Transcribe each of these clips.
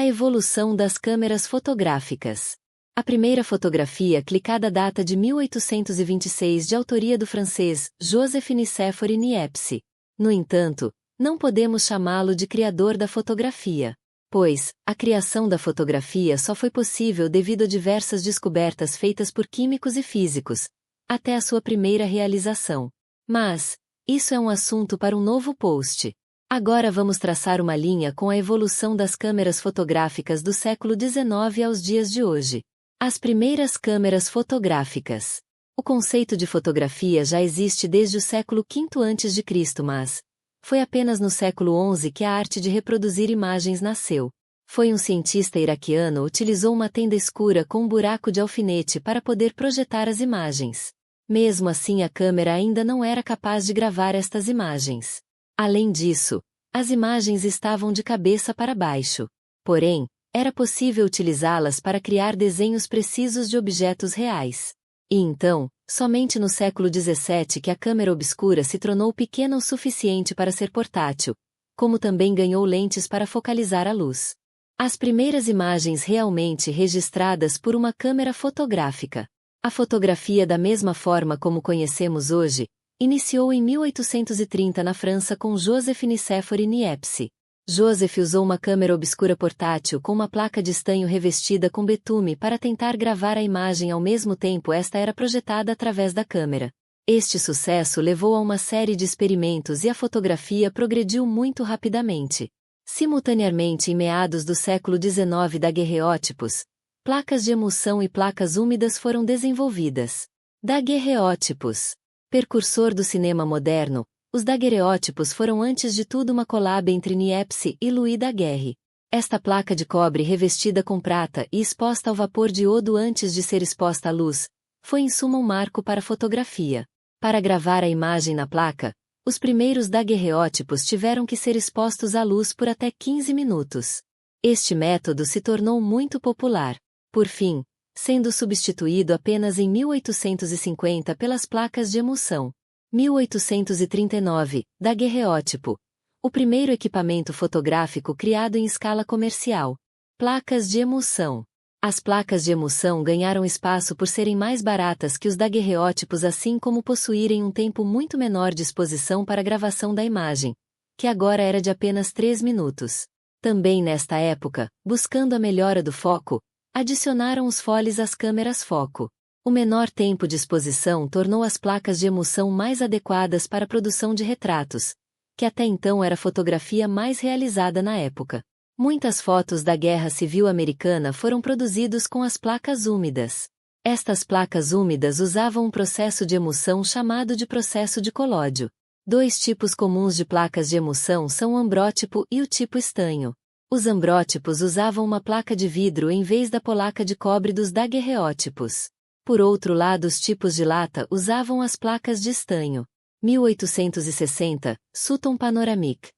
A evolução das câmeras fotográficas. A primeira fotografia clicada data de 1826 de autoria do francês Joseph Nicéphore Niepce. No entanto, não podemos chamá-lo de criador da fotografia, pois a criação da fotografia só foi possível devido a diversas descobertas feitas por químicos e físicos, até a sua primeira realização. Mas isso é um assunto para um novo post. Agora vamos traçar uma linha com a evolução das câmeras fotográficas do século XIX aos dias de hoje. As primeiras câmeras fotográficas. O conceito de fotografia já existe desde o século V a.C., mas foi apenas no século XI que a arte de reproduzir imagens nasceu. Foi um cientista iraquiano utilizou uma tenda escura com um buraco de alfinete para poder projetar as imagens. Mesmo assim, a câmera ainda não era capaz de gravar estas imagens. Além disso, as imagens estavam de cabeça para baixo. Porém, era possível utilizá-las para criar desenhos precisos de objetos reais. E então, somente no século XVII que a câmera obscura se tornou pequena o suficiente para ser portátil, como também ganhou lentes para focalizar a luz. As primeiras imagens realmente registradas por uma câmera fotográfica. A fotografia, da mesma forma como conhecemos hoje, iniciou em 1830 na França com Joseph Nicéphore Niepce. Joseph usou uma câmera obscura portátil com uma placa de estanho revestida com betume para tentar gravar a imagem ao mesmo tempo esta era projetada através da câmera. Este sucesso levou a uma série de experimentos e a fotografia progrediu muito rapidamente. Simultaneamente, em meados do século XIX, daguerreótipos, placas de emulsão e placas úmidas foram desenvolvidas. Daguerreótipos. Precursor do cinema moderno, os daguerreótipos foram antes de tudo uma collab entre Niepce e Louis Daguerre. Esta placa de cobre revestida com prata e exposta ao vapor de iodo antes de ser exposta à luz, foi em suma um marco para a fotografia. Para gravar a imagem na placa, os primeiros daguerreótipos tiveram que ser expostos à luz por até 15 minutos. Este método se tornou muito popular. Por fim, sendo substituído apenas em 1850 pelas placas de emulsão. 1839, daguerreótipo. O primeiro equipamento fotográfico criado em escala comercial. Placas de emulsão. As placas de emulsão ganharam espaço por serem mais baratas que os daguerreótipos, assim como possuírem um tempo muito menor de exposição para a gravação da imagem, que agora era de apenas 3 minutos. Também nesta época, buscando a melhora do foco, adicionaram os foles às câmeras foco. O menor tempo de exposição tornou as placas de emulsão mais adequadas para a produção de retratos, que até então era a fotografia mais realizada na época. Muitas fotos da Guerra Civil Americana foram produzidas com as placas úmidas. Estas placas úmidas usavam um processo de emulsão chamado de processo de colódio. Dois tipos comuns de placas de emulsão são o ambrótipo e o tipo estanho. Os ambrótipos usavam uma placa de vidro em vez da placa de cobre dos daguerreótipos. Por outro lado, os tipos de lata usavam as placas de estanho. 1860, Sutton Panoramic.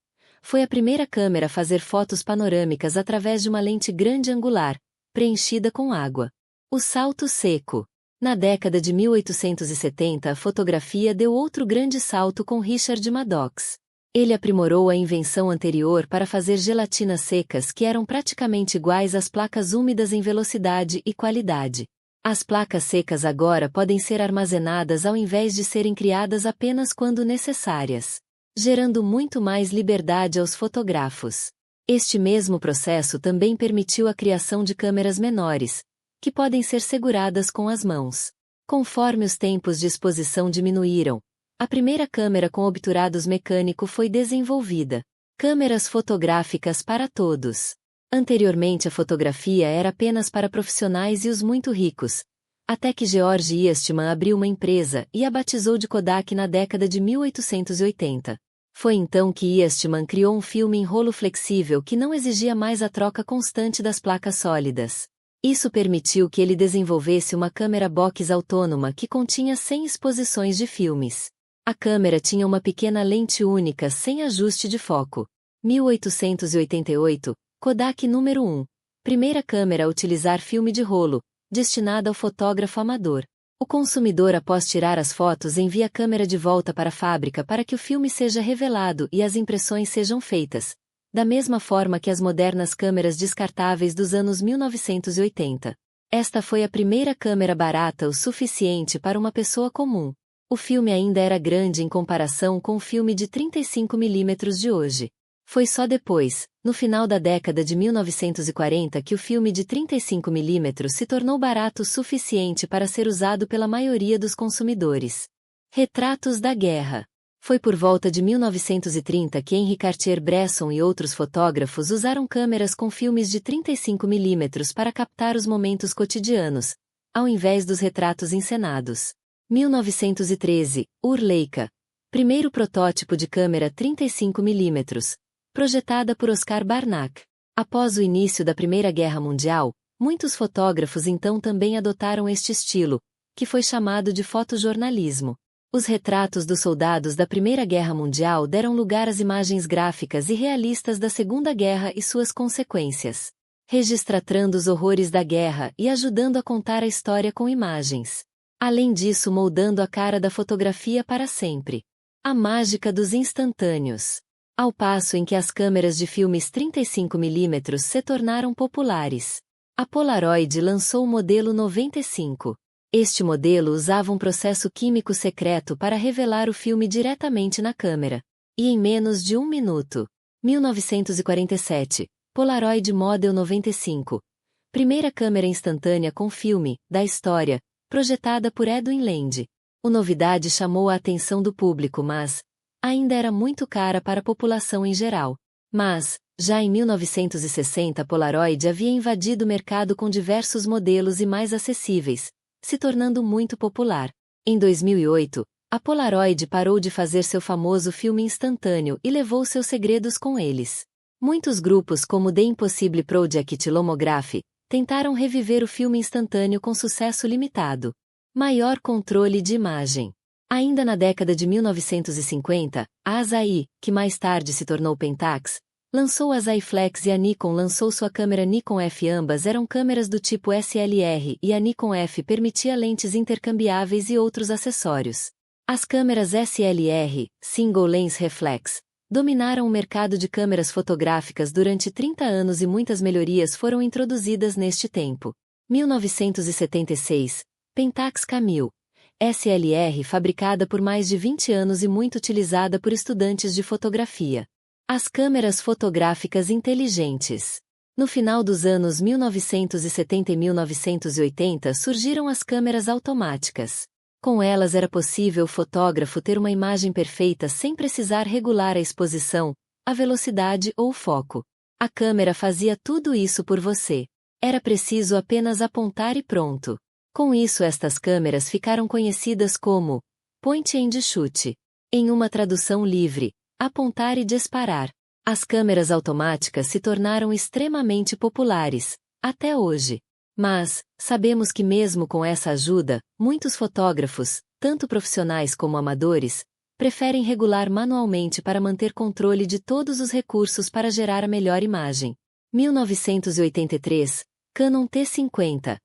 Foi a primeira câmera a fazer fotos panorâmicas através de uma lente grande angular, preenchida com água. O salto seco. Na década de 1870, a fotografia deu outro grande salto com Richard Maddox. Ele aprimorou a invenção anterior para fazer gelatinas secas que eram praticamente iguais às placas úmidas em velocidade e qualidade. As placas secas agora podem ser armazenadas ao invés de serem criadas apenas quando necessárias, gerando muito mais liberdade aos fotógrafos. Este mesmo processo também permitiu a criação de câmeras menores, que podem ser seguradas com as mãos. Conforme os tempos de exposição diminuíram, a primeira câmera com obturados mecânico foi desenvolvida. Câmeras fotográficas para todos. Anteriormente a fotografia era apenas para profissionais e os muito ricos, até que George Eastman abriu uma empresa e a batizou de Kodak na década de 1880. Foi então que Eastman criou um filme em rolo flexível que não exigia mais a troca constante das placas sólidas. Isso permitiu que ele desenvolvesse uma câmera box autônoma que continha 100 exposições de filmes. A câmera tinha uma pequena lente única sem ajuste de foco. 1888, Kodak número 1. Primeira câmera a utilizar filme de rolo, destinada ao fotógrafo amador. O consumidor, após tirar as fotos, envia a câmera de volta para a fábrica para que o filme seja revelado e as impressões sejam feitas, da mesma forma que as modernas câmeras descartáveis dos anos 1980. Esta foi a primeira câmera barata o suficiente para uma pessoa comum. O filme ainda era grande em comparação com o filme de 35mm de hoje. Foi só depois, no final da década de 1940, que o filme de 35mm se tornou barato o suficiente para ser usado pela maioria dos consumidores. Retratos da guerra. Foi por volta de 1930 que Henri Cartier-Bresson e outros fotógrafos usaram câmeras com filmes de 35mm para captar os momentos cotidianos, ao invés dos retratos encenados. 1913, Leica. Primeiro protótipo de câmera 35mm, projetada por Oscar Barnack. Após o início da Primeira Guerra Mundial, muitos fotógrafos então também adotaram este estilo, que foi chamado de fotojornalismo. Os retratos dos soldados da Primeira Guerra Mundial deram lugar às imagens gráficas e realistas da Segunda Guerra e suas consequências, registrando os horrores da guerra e ajudando a contar a história com imagens. Além disso, moldando a cara da fotografia para sempre. A mágica dos instantâneos. Ao passo em que as câmeras de filmes 35mm se tornaram populares, a Polaroid lançou o modelo 95. Este modelo usava um processo químico secreto para revelar o filme diretamente na câmera, e em menos de 1 minuto. 1947, Polaroid Model 95. Primeira câmera instantânea com filme, da história, projetada por Edwin Land. A novidade chamou a atenção do público, mas ainda era muito cara para a população em geral. Mas, já em 1960, a Polaroid havia invadido o mercado com diversos modelos e mais acessíveis, se tornando muito popular. Em 2008, a Polaroid parou de fazer seu famoso filme instantâneo e levou seus segredos com eles. Muitos grupos como The Impossible Project Lomograph tentaram reviver o filme instantâneo com sucesso limitado. Maior controle de imagem. Ainda na década de 1950, a Asahi, que mais tarde se tornou Pentax, lançou a Asahi Flex e a Nikon lançou sua câmera Nikon F. Ambas eram câmeras do tipo SLR e a Nikon F permitia lentes intercambiáveis e outros acessórios. As câmeras SLR, Single Lens Reflex, dominaram o mercado de câmeras fotográficas durante 30 anos e muitas melhorias foram introduzidas neste tempo. 1976, Pentax Camille. SLR fabricada por mais de 20 anos e muito utilizada por estudantes de fotografia. As câmeras fotográficas inteligentes. No final dos anos 1970 e 1980 surgiram as câmeras automáticas. Com elas era possível o fotógrafo ter uma imagem perfeita sem precisar regular a exposição, a velocidade ou o foco. A câmera fazia tudo isso por você. Era preciso apenas apontar e pronto. Com isso, estas câmeras ficaram conhecidas como point and shoot. Em uma tradução livre, apontar e disparar. As câmeras automáticas se tornaram extremamente populares, até hoje. Mas, sabemos que mesmo com essa ajuda, muitos fotógrafos, tanto profissionais como amadores, preferem regular manualmente para manter controle de todos os recursos para gerar a melhor imagem. 1983, Canon T50.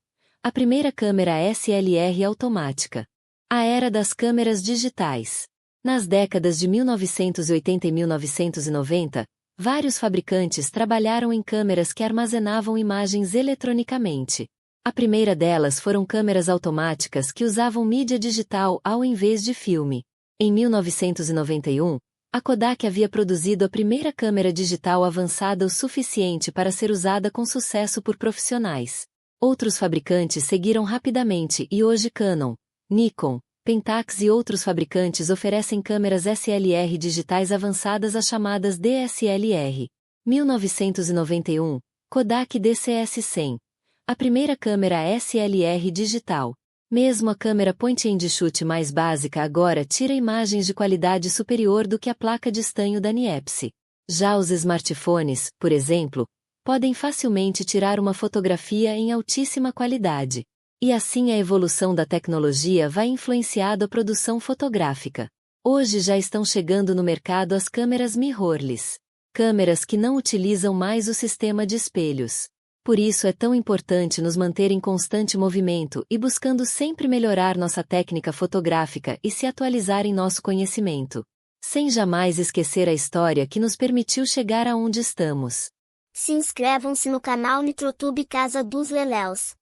A primeira câmera SLR automática. A era das câmeras digitais. Nas décadas de 1980 e 1990, vários fabricantes trabalharam em câmeras que armazenavam imagens eletronicamente. A primeira delas foram câmeras automáticas que usavam mídia digital ao invés de filme. Em 1991, a Kodak havia produzido a primeira câmera digital avançada o suficiente para ser usada com sucesso por profissionais. Outros fabricantes seguiram rapidamente e hoje Canon, Nikon, Pentax e outros fabricantes oferecem câmeras SLR digitais avançadas, as chamadas DSLR. 1991, Kodak DCS-100. A primeira câmera SLR digital. Mesmo a câmera point and shoot mais básica agora tira imagens de qualidade superior do que a placa de estanho da Niepce. Já os smartphones, por exemplo, podem facilmente tirar uma fotografia em altíssima qualidade. E assim a evolução da tecnologia vai influenciando a produção fotográfica. Hoje já estão chegando no mercado as câmeras mirrorless. Câmeras que não utilizam mais o sistema de espelhos. Por isso é tão importante nos manter em constante movimento e buscando sempre melhorar nossa técnica fotográfica e se atualizar em nosso conhecimento. sem jamais esquecer a história que nos permitiu chegar aonde estamos. Se inscrevam-se no canal NitroTube Casa dos Leléus.